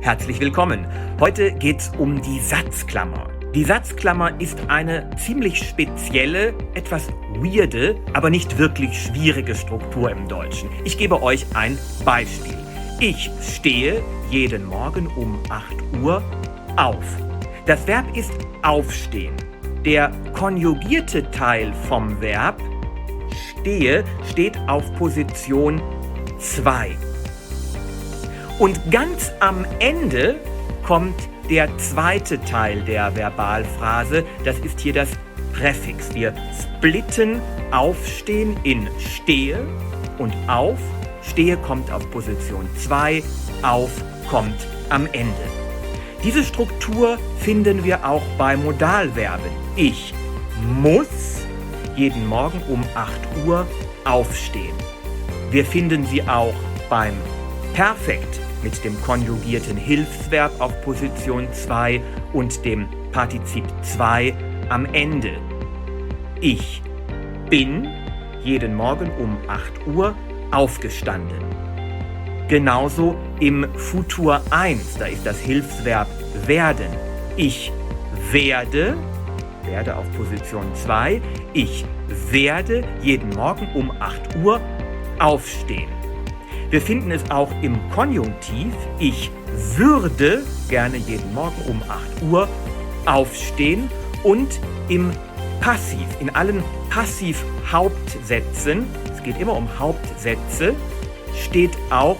Herzlich willkommen. Heute geht's um die Satzklammer. Die Satzklammer ist eine ziemlich spezielle, etwas weirde, aber nicht wirklich schwierige Struktur im Deutschen. Ich gebe euch ein Beispiel. Ich stehe jeden Morgen um 8 Uhr auf. Das Verb ist aufstehen. Der konjugierte Teil vom Verb stehe steht auf Position 2. Und ganz am Ende kommt der zweite Teil der Verbalphrase. Das ist hier das Präfix. Wir splitten aufstehen in stehe und auf. Stehe kommt auf Position 2, auf kommt am Ende. Diese Struktur finden wir auch bei Modalverben. Ich muss jeden Morgen um 8 Uhr aufstehen. Wir finden sie auch beim Perfekt mit dem konjugierten Hilfsverb auf Position 2 und dem Partizip 2 am Ende. Ich bin jeden Morgen um 8 Uhr aufgestanden. Genauso im Futur 1, da ist das Hilfsverb werden. Ich werde auf Position 2, ich werde jeden Morgen um 8 Uhr aufstehen. Wir finden es auch im Konjunktiv. Ich würde gerne jeden Morgen um 8 Uhr aufstehen. Und im Passiv, in allen Passivhauptsätzen, es geht immer um Hauptsätze, steht auch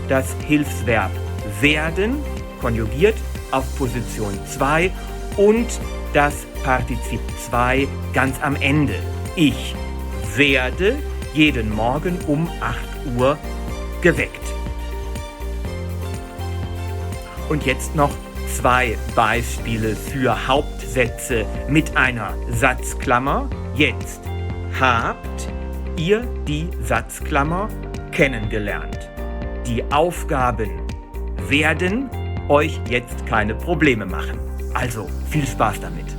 das Hilfsverb werden, konjugiert auf Position 2 und das Partizip 2 ganz am Ende. Ich werde jeden Morgen um 8 Uhr geweckt. Und jetzt noch 2 Beispiele für Hauptsätze mit einer Satzklammer. Jetzt habt ihr die Satzklammer kennengelernt. Die Aufgaben werden euch jetzt keine Probleme machen. Also viel Spaß damit.